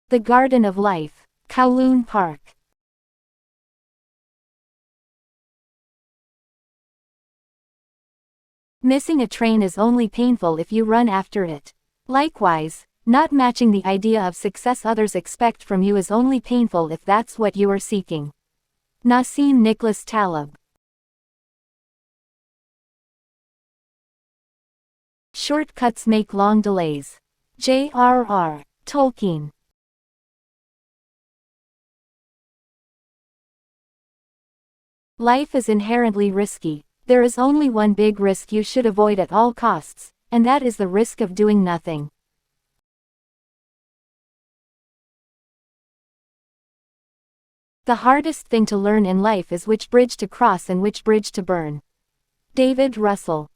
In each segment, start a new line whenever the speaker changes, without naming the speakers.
The Garden of Life. Kowloon Park. Missing a train is only painful if you run after it. Likewise, not matching the idea of success others expect from you is only painful if that's what you are seeking. Nassim Nicholas Taleb. Shortcuts make long delays. J.R.R. Tolkien. Life is inherently risky. There is only one big risk you should avoid at all costs, and that is the risk of doing nothing. The hardest thing to learn in life is which bridge to cross and which bridge to burn. David Russell.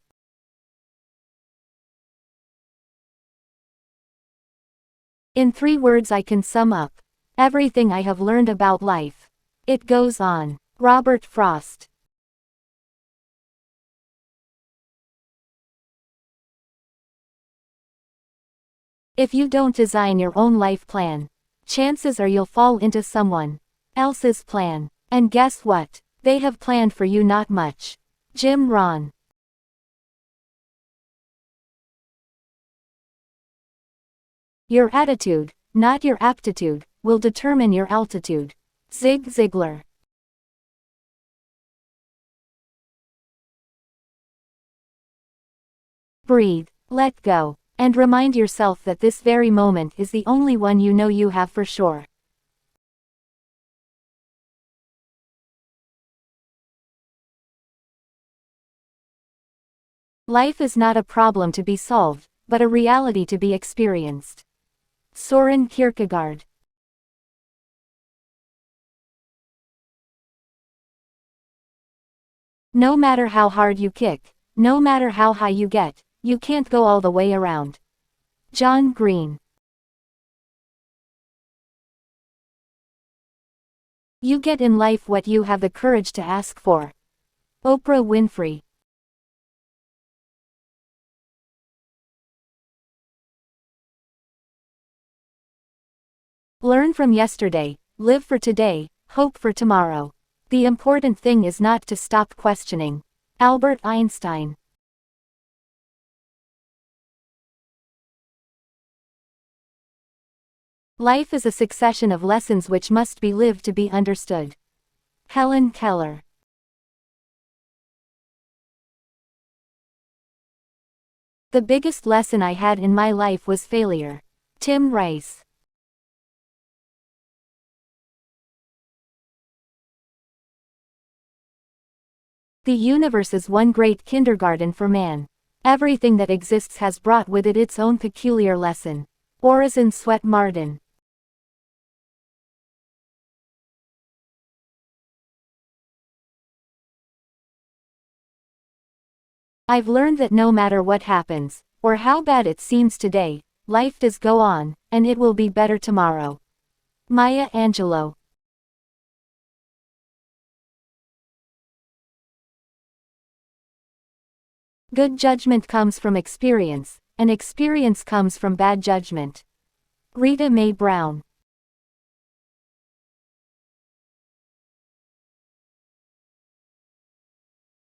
In 3 words I can sum up everything I have learned about life. It goes on. Robert Frost. If you don't design your own life plan, chances are you'll fall into someone else's plan. And guess what? They have planned for you not much. Jim Rohn. Your attitude, not your aptitude, will determine your altitude. Zig Ziglar. Breathe, let go, and remind yourself that this very moment is the only one you know you have for sure. Life is not a problem to be solved, but a reality to be experienced. Soren Kierkegaard. No matter how hard you kick, no matter how high you get, you can't go all the way around. John Green. You get in life what you have the courage to ask for. Oprah Winfrey. Learn from yesterday, live for today, hope for tomorrow. The important thing is not to stop questioning. Albert Einstein. Life is a succession of lessons which must be lived to be understood. Helen Keller. The biggest lesson I had in my life was failure. Tim Rice. The universe is one great kindergarten for man. Everything that exists has brought with it its own peculiar lesson. Orison Swett Marden. I've learned that no matter what happens, or how bad it seems today, life does go on, and it will be better tomorrow. Maya Angelou. Good judgment comes from experience, and experience comes from bad judgment. Rita Mae Brown.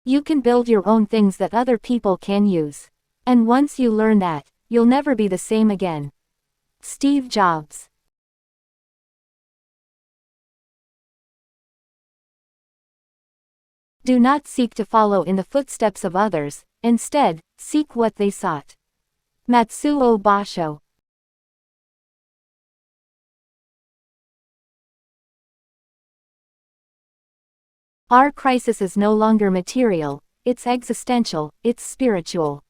You can build your own things that other people can use. And once you learn that, you'll never be the same again. Steve Jobs. Do not seek to follow in the footsteps of others, instead, seek what they sought. Matsuo Basho. Our crisis is no longer material, it's existential, it's spiritual.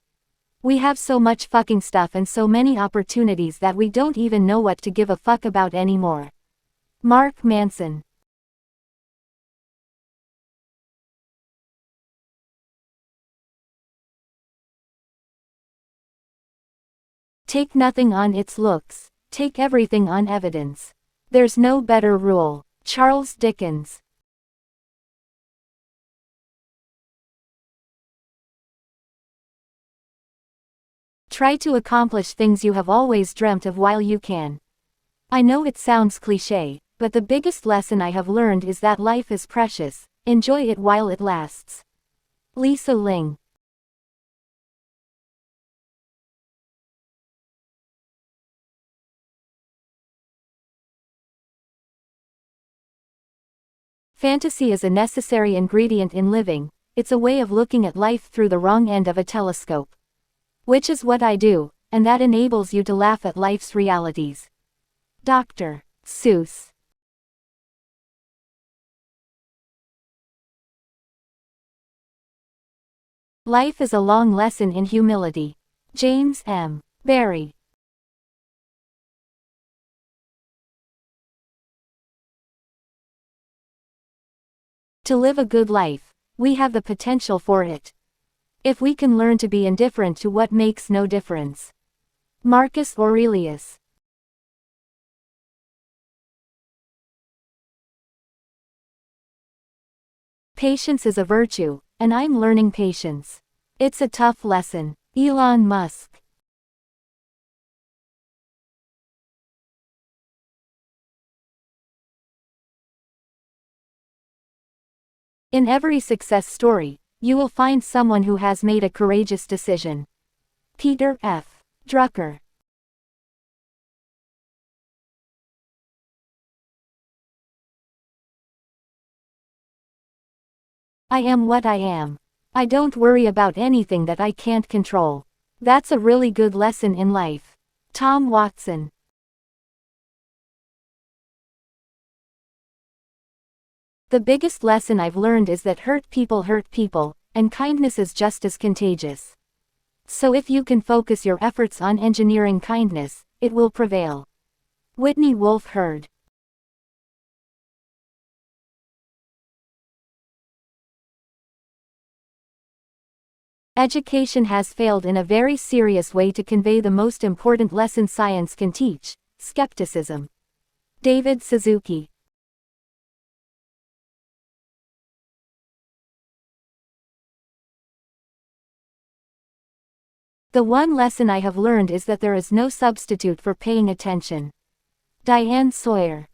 We have so much fucking stuff and so many opportunities that we don't even know what to give a fuck about anymore. Mark Manson. Take nothing on its looks, take everything on evidence. There's no better rule. Charles Dickens. Try to accomplish things you have always dreamt of while you can. I know it sounds cliché, but the biggest lesson I have learned is that life is precious, enjoy it while it lasts. Lisa Ling. Fantasy is a necessary ingredient in living, it's a way of looking at life through the wrong end of a telescope. Which is what I do, and that enables you to laugh at life's realities. Dr. Seuss. Life is a long lesson in humility. James M. Barrie. To live a good life, we have the potential for it. If we can learn to be indifferent to what makes no difference. Marcus Aurelius. Patience is a virtue, and I'm learning patience. It's a tough lesson. Elon Musk. In every success story, you will find someone who has made a courageous decision. Peter F. Drucker. I am what I am. I don't worry about anything that I can't control. That's a really good lesson in life. Tom Watson. The biggest lesson I've learned is that hurt people, and kindness is just as contagious. So if you can focus your efforts on engineering kindness, it will prevail. Whitney Wolfe Herd. Education has failed in a very serious way to convey the most important lesson science can teach: skepticism. David Suzuki. The one lesson I have learned is that there is no substitute for paying attention. Diane Sawyer.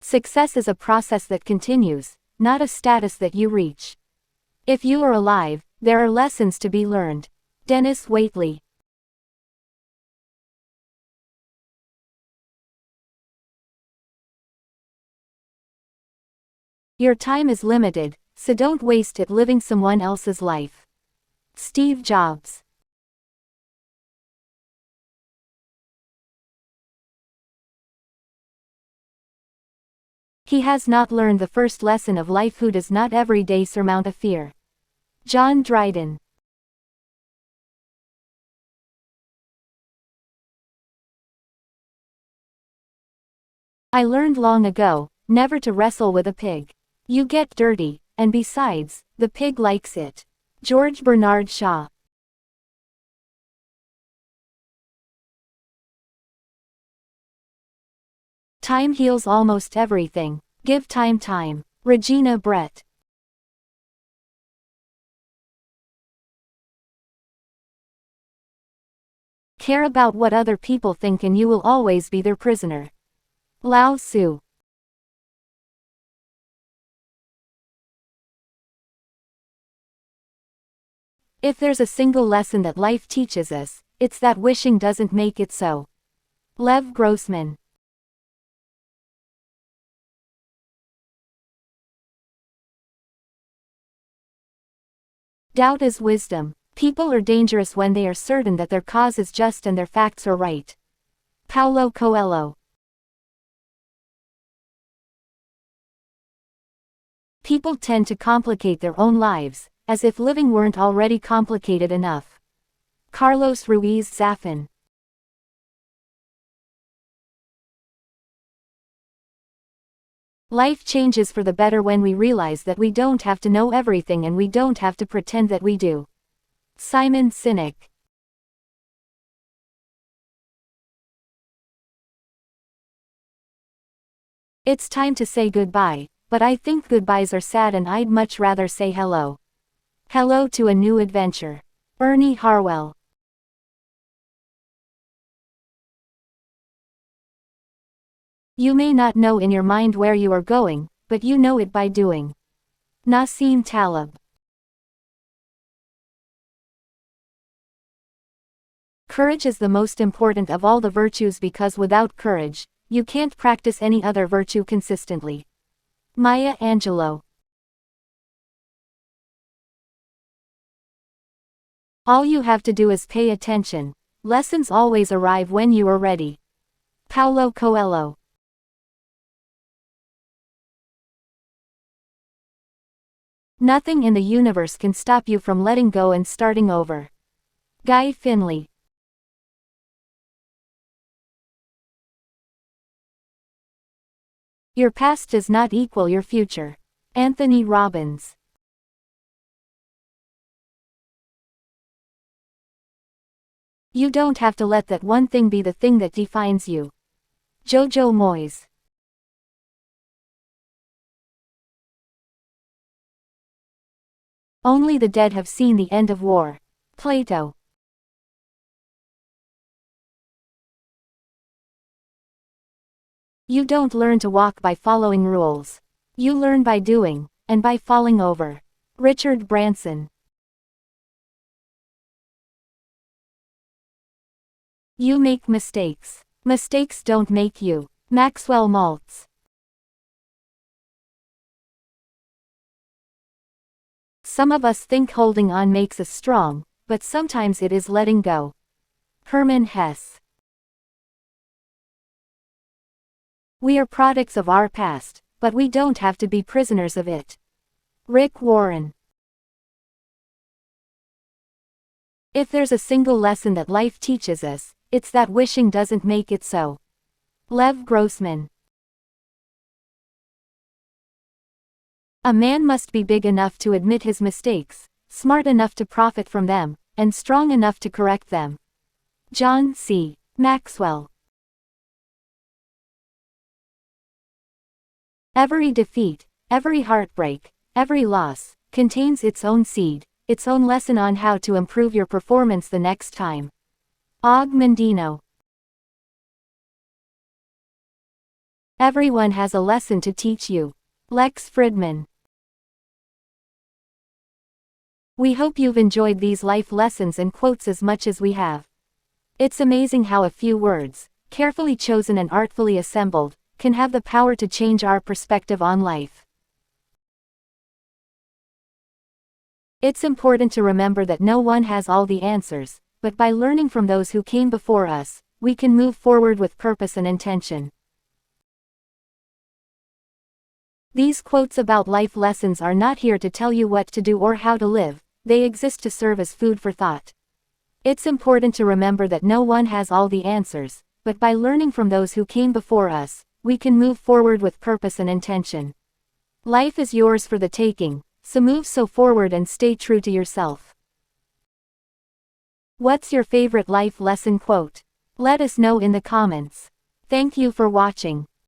Success is a process that continues, not a status that you reach. If you are alive, there are lessons to be learned. Dennis Waitley. Your time is limited, so don't waste it living someone else's life. Steve Jobs. He has not learned the first lesson of life who does not every day surmount a fear. John Dryden. I learned long ago, never to wrestle with a pig. You get dirty, and besides, the pig likes it. George Bernard Shaw. Time heals almost everything. Give time time. Regina Brett. Care about what other people think and you will always be their prisoner. Lao Tzu. If there's a single lesson that life teaches us, it's that wishing doesn't make it so. Lev Grossman. Doubt is wisdom. People are dangerous when they are certain that their cause is just and their facts are right. Paulo Coelho. People tend to complicate their own lives, as if living weren't already complicated enough. Carlos Ruiz Zafón. Life changes for the better when we realize that we don't have to know everything and we don't have to pretend that we do. Simon Sinek. It's time to say goodbye, but I think goodbyes are sad and I'd much rather say hello. Hello to a new adventure. Ernie Harwell. You may not know in your mind where you are going, but you know it by doing. Nassim Taleb. Courage is the most important of all the virtues because without courage, you can't practice any other virtue consistently. Maya Angelou. All you have to do is pay attention. Lessons always arrive when you are ready. Paulo Coelho. Nothing in the universe can stop you from letting go and starting over. Guy Finley. Your past does not equal your future. Anthony Robbins. You don't have to let that one thing be the thing that defines you. Jojo Moyes. Only the dead have seen the end of war. Plato. You don't learn to walk by following rules. You learn by doing, and by falling over. Richard Branson. You make mistakes. Mistakes don't make you. Maxwell Maltz. Some of us think holding on makes us strong, but sometimes it is letting go. Hermann Hesse. We are products of our past, but we don't have to be prisoners of it. Rick Warren. If there's a single lesson that life teaches us, it's that wishing doesn't make it so. Lev Grossman. A man must be big enough to admit his mistakes, smart enough to profit from them, and strong enough to correct them. John C. Maxwell. Every defeat, every heartbreak, every loss, contains its own seed, its own lesson on how to improve your performance the next time. Og Mandino. Everyone has a lesson to teach you. Lex Fridman. We hope you've enjoyed these life lessons and quotes as much as we have. It's amazing how a few words, carefully chosen and artfully assembled, can have the power to change our perspective on life. It's important to remember that no one has all the answers, but by learning from those who came before us, we can move forward with purpose and intention. These quotes about life lessons are not here to tell you what to do or how to live, they exist to serve as food for thought. It's important to remember that no one has all the answers, but by learning from those who came before us, we can move forward with purpose and intention. Life is yours for the taking, so move forward and stay true to yourself. What's your favorite life lesson quote? Let us know in the comments. Thank you for watching.